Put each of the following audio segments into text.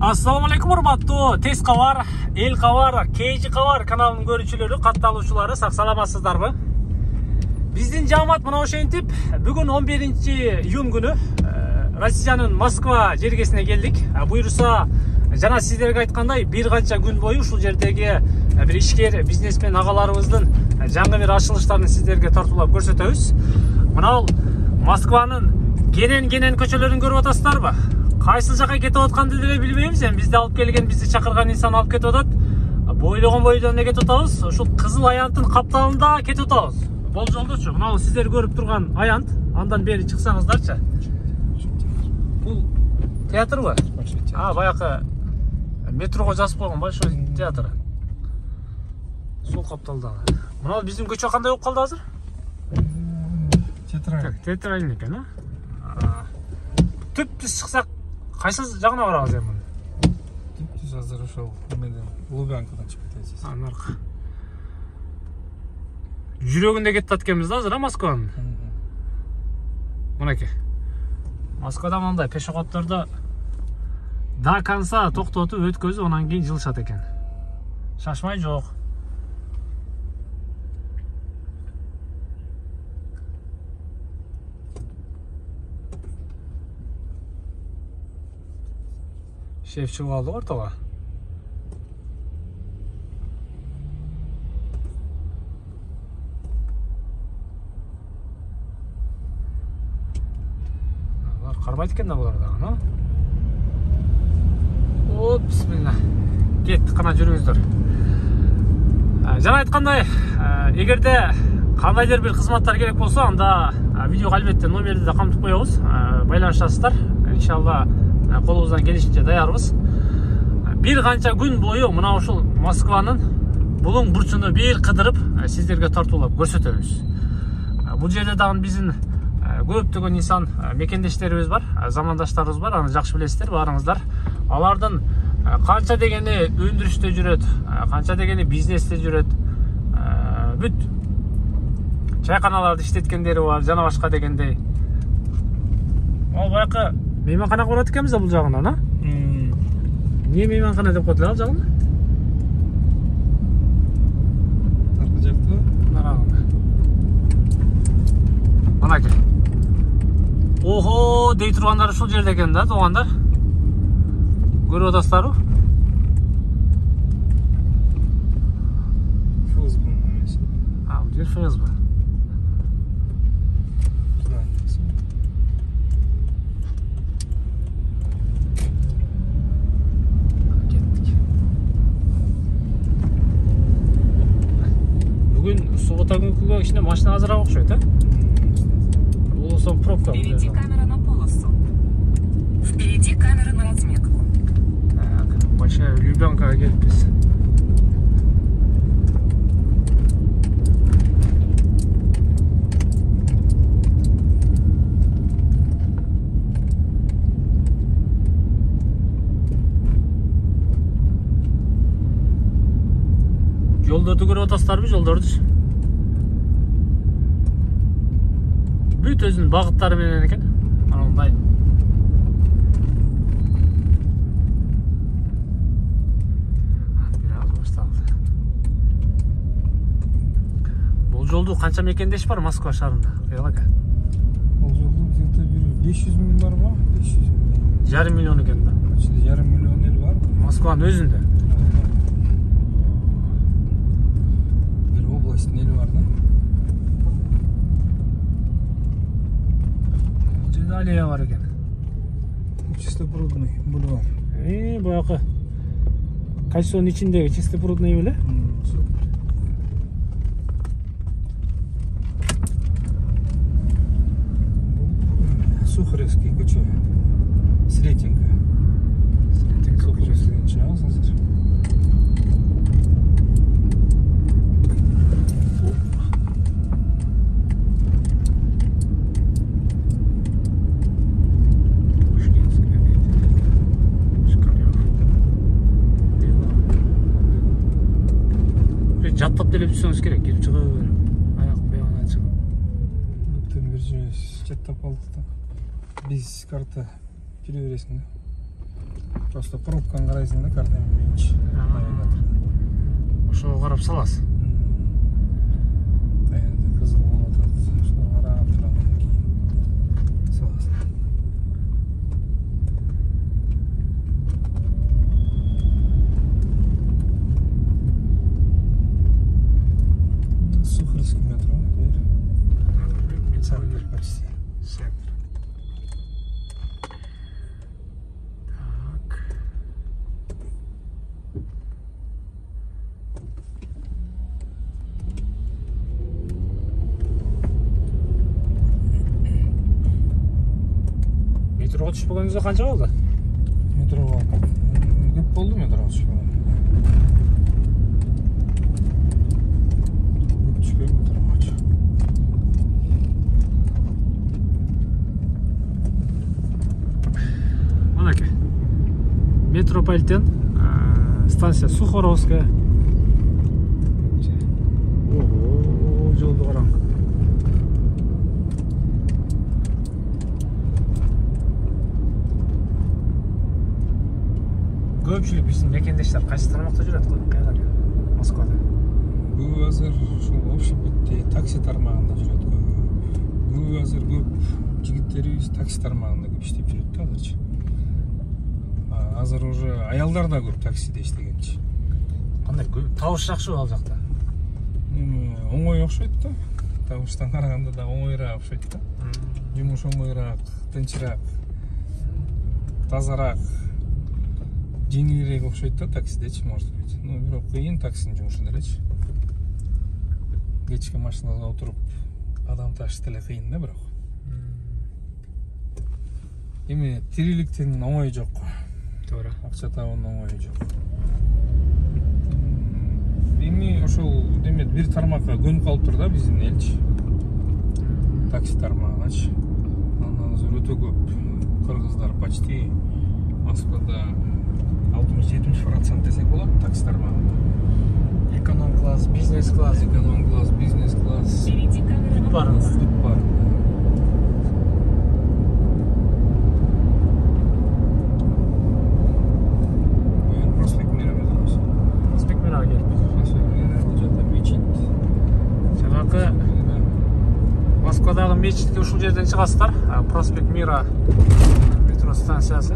Assalamu alaikum урматтуу Тез кабар, Эл кабар, KG кабар каналынын көрүүчүлөрү, катталуучулары, сак саламатсыздарбы? Биздин жамаат мына ошентип, бүгүн 11-июнь күнү Россиянын Москва жергесине келдик. Буйруса, жана сиздерге айткандай, бир канча күн бою ушул жердеги бир ишкер, бизнесмен агаларыбыздын жаңы бир ачылыштарын сиздерге тартуулап көрсөтөбүз. Мына Москванын кенен көчөлөрүн көрүп атасыздарбы? Кайсы жака кетип атканды деле билбейбиз. Бизди алып келген, бизди чакырган инсан алып кетип атат. Бойлогон бойдон кетип атабыз. Ушул Кызыл Аянттын капталында кетип атабыз. Болжолдучу. Мына сиздер көрүп турган Аянт, андан бери чыксаңыздарчы. Бул театрбы? Баягы метрого жазып койгон большой театр. Сол капталдагы. Мына биздин көчө кандай болуп калды азыр? Театральный экен, Түптүз чыксак, кайсы жагына барабыз эми? Түптүз азыр ошол эмеден Лубянкадан чыгып кетебиз. Наркы. Жүрөгүндө кетип атканбыз да азыр, Москванын. Мынакей. Москвада мындай пешеходдорду до конца токтотуп өткөзүп, анан кийин жылышат экен. Шашмай жок. Шеф чыгып алды ортого. Алар карбайт экен да булар дагы, О, бисмилла. Кеттик, кана жүрүңүздөр. Жана айткандай, эгерде кандайдыр бир кызматтар керек болсо, анда видеого албетте номерди да камтып коебуз. Байланышасыздар. Иншалла колубуздан келишинче даярбыз. Бир канча күн бою мына ушул Москванын булуң бурчуну бир кыдырып, сиздерге тартуулап көрсөтөбүз. Бул жерде дагы биздин көптөгөн инсан мекендештерибиз бар, замандаштарыбыз бар, аны жакшы билесиздер баарыңыздар. Алардын канча дегени өндүрүштө жүрөт, канча дегени бизнесте жүрөт. Бүт чайканаларды иштеткендери бар, жана башка дегендей. Ал баягы мейманкана курат экенбиз да бул жагынан, Эмне мейманкана деп коет эле ал жагын? Аркы жакта? Нарагында. Мынакей. Охо, дей тургандар ушул жерде экен да, туугандар. Көрүп атасыздарбы? ФСБ эмес. Бул жер ФСБ. Суббота күнкүгө кичине машина азыраак окшойт, Бул сон пробка. Впереди камера на полосу. Впереди камера на разметку. Так, большая Лубянкага келиппиз. Жолдорду көрүп атасыздарбы, жолдорду? Бүт өзүнүн багыттары менен экен. Мындай. Бир аз башталды. Бул жолду канча мекендеш бар Москва шаарында? Кыялака. Бул жолду где-то 500 миң барбы? 500 миң. Жарым миллион экен да. Жарым миллион эл бар. Москванын өзүндө. Бир областтын эли бар да. Алия бар экен. Чистопрудный бульвар. Баягы Кольцонун ичиндеги Чистопрудный беле? Сухаревский көчө. Сретенка. Сухаревский чыгасыңыздар. Жаттап деле түшсөңүз керек, кирип чыга бер. Аяк быягынан чыгып. Бүттөн бир жөө жаттап алдык да. Биз карта жүрө бересиң да. Просто пробканы карайсың да картамен менчи. Навигатор. Ошого карап саласыз. Каерде кызыл болуп атат. Ошого карап туруп анан кийин саласың. Сухарский метро. Центр почти. Центр. Так. Метроға түшпөгөнүзгө канча болду? Метроға көп болду метроға түшпөгөн. Көп түшпөйм метрогачы. Мынакей. Метрополитен, станция Сухаровская. Ого, жолду караң. Көпчүлүк биздин мекендештер кайсы тармакта жүрөт го? Кайда? Москвада. Көбү азыр ушул общепитте такси тармагында жүрөт көбү. Көбү азыр көп жигиттерибиз такси тармагында көп иштеп жүрөт да азырчы. Азыр уже аялдар да көп таксиде иштегенчи. Кандай табыш жакшыбы ал жакта? Оңой окшойт да. Табыштан караганда да оңойраак окшойт да. Жумуш оңойраак, тынчыраак, тазараак, жеңилирээк окшойт да таксидечи, может быть. Бирок кыйын таксинин жумушу делечи. Кечки машинада отуруп адам ташыш деле кыйын да бирок. Эми тириликтин оңою жок. Туура. Акча табуунун оңою жок. Эми ошол демек бир тармакка көнүп калыптыр да биздин элчи. Такси тармагыначы. Андан азыр өтө көп кыргыздар почти Москвада 60-70% десек болот такси тармагында. Эконом-класс, бизнес-класс. Эконом-класс, бизнес-класс. Впереди камера на Бар. полос. Бүт бар. Проспект Мира метросы. Проспект Мира келип. Проспект Мира, бул жакта мечит. Жанагы Москвадагы мечитке ушул жерден чыгасыздар. Проспект Мира метро станциясы.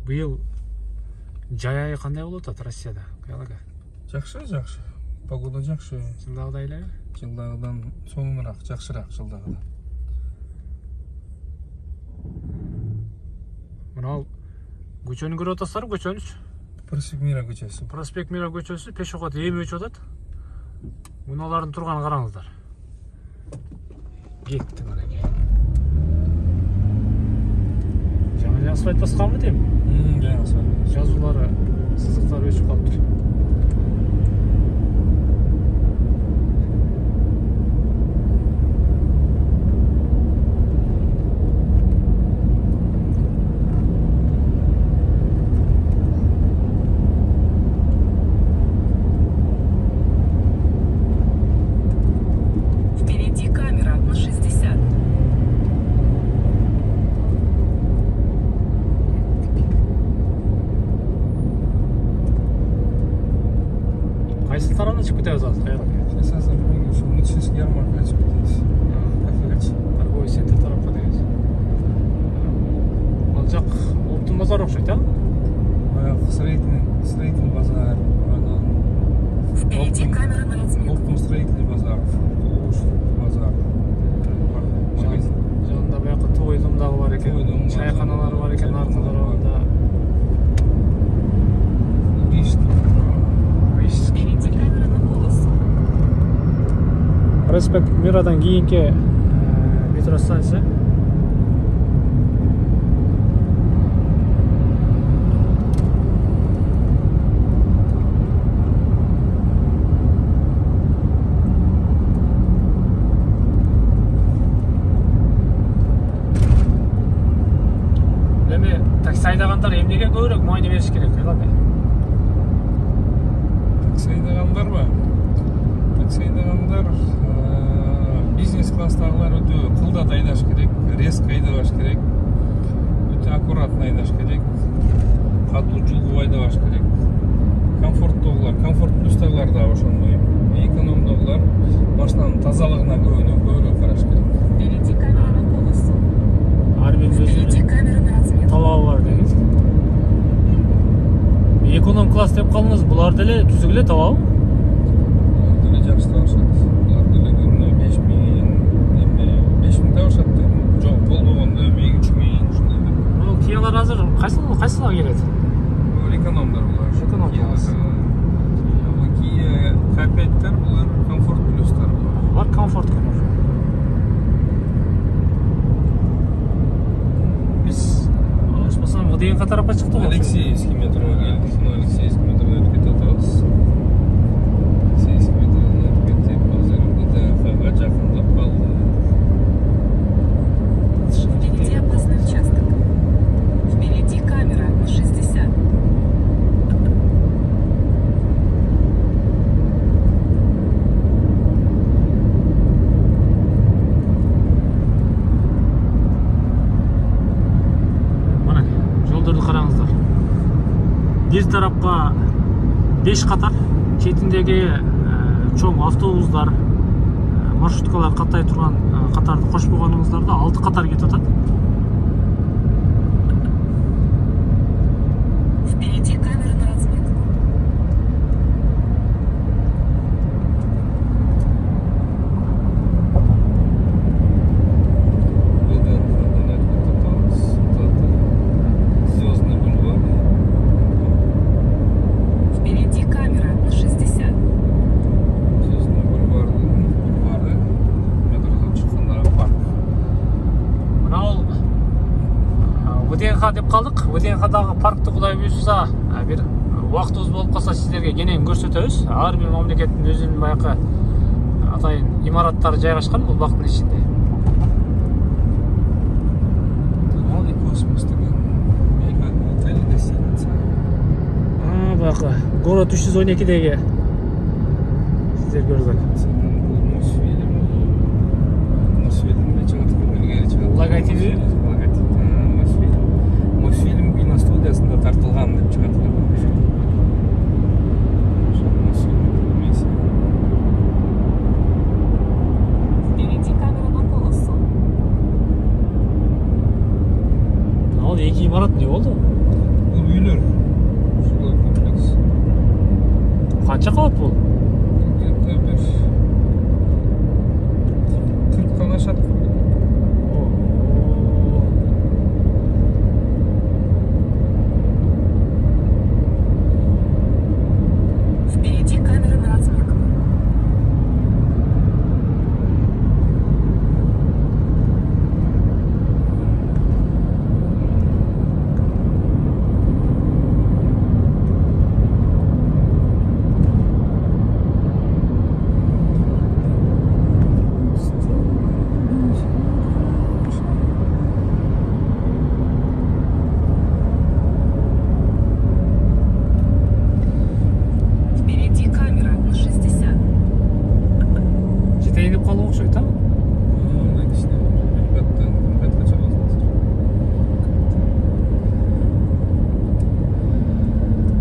Быйыл жай айы кандай болуп атат Россияда? Кыялага. Жакшы, жакшы. Погода жакшы. Жылдагыдай элеби? Жылдагыдан сонураак, жакшыраак жылдагыдан. Мына ал көчөнү көрүп атасыздарбы, көчөнүч? Проспект Мира көчөсү. Проспект Мира көчөсү пешоход эми өчүп атат. Унаалардын турганын караңыздар. Кетти мынакей. Жаңы асфальт басканбы дейм? Жаңы асфальт. Жазуулары, сызыктары өчүп калыптыр. Впереди камера на 60. Кайсы тарабына чыгып кетебиз азыр? Каяка? Сейчас азыр ушу Мытышинский ярмаркага чыгып кетебиз. Кафегачы. Торговый центр тарапка дегенсиз. Ал жак Оптун базар окшойт, а? Баягы строительный базар, анан Впереди камера на разметку. Оптун строительный базар, Кулуш базар. Жанында баягы Тойдун дагы бар экен. Тойдун бар. Чайканалар бар экен аркы тарабында. Впереди камера на полос. Проспект Мирадан кийинки метро станция. бериш керек эле. Такси айдагандарбы? Такси айдагандар бизнес класстагылар өтө кылдат айдаш керек, резко айдабаш керек, өтө аккуратно айдаш керек, катуу жулгуп айдабаш керек. Комфорттогулар, комфорт плюстагылар да ошондой. Экономдогулар машинанын тазалыгына көбүрөөк караш керек. Впереди камера на полосу. Ар бир Впереди камера на разметку. талабы бар деген. Эконом класс деп калдыңыз, булар деле түзүк эле табабы? Булар деле жакшы табышат. Булар деле күнүнө 5000 табышат. Жок, болбогондо 2000-3000 ушундай. Бул Киялар азыр кайсыларга келет? Булар экономдор булар. Эконом класс. Kia K5'ler булар комфорт плюстар булар. Бар комфорт. Биз ашпасам деген катарапка чыктык. Алексеевский метроға келдік. Соны Алексеевский метроға өтіп кете жатабыз. Алексеевский метродан өтіп кетіп, азыр ГТХ-га жақындап қалды. Впереди опасный участок. Впереди камера на 60. Мына жолдорду караңыздар. Бир тарапка 5 катар, четиндеги чоң автобустар, маршруткалар каттай турган катарды кошуп койгонуңуздарда 6 катар кетип атат. Впереди камера на разметку. ВДНХ-дан өтіп кете жатабыз. Звездный бульвар. Впереди камера на 60. Звездный бульвардың бульвары. Метродан шыққандағы парк. Мына ол ВДНХ деп калдык. ВДНХдагы паркты Кудай буйрса, бир убактыбыз болуп калса сиздерге кенен көрсөтөбүз. Ар бир мамлекеттин өзүнүн баягы атайын имараттары жайгашкан бул бактын ичинде. Малый космос деген. Мега отель гостиница. Баягы город 312деги сиздер көргөн. Мосфильмде чыгат, илгери чыгат. Логотипи? Логотип. Мосфильм киностудиясында тартылган деп чыгат. Впереди камера на полосу. Ал эки имарат не болду? Бул үйлөр. Жилой комплекс. Канча кабат бул? Где-то bir 40'tan aşağı. Впереди камера на разметку. Впереди камера на 60. Жетейин деп калып окшойт, а?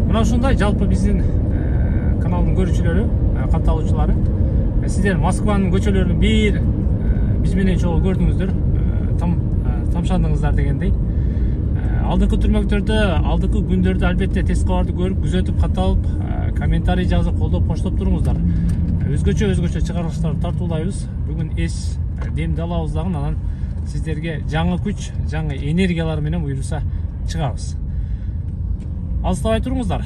Мына ушундай жалпы биздин каналдын көрүүчүлөрү, катталуучулары. Сиздер Москванын көчөлөрүн бир биз менен чогуу көрдүңүздөр, тамшандыңыздар дегендей. Алдыңкы түрмөктөрдө, алдыңкы күндөрдө албетте тест кабарды көрүп, күзөтүп, катталып, комментарий жазып, колдоп, коштоп туруңуздар. Өзгөчө чыгарылыштарды тартуулайбыз. Бүгүн эс демди алабыз дагы, анан сиздерге жаңы күч, жаңы энергиялар менен буйруса чыгабыз. Алыстабай туруңуздар.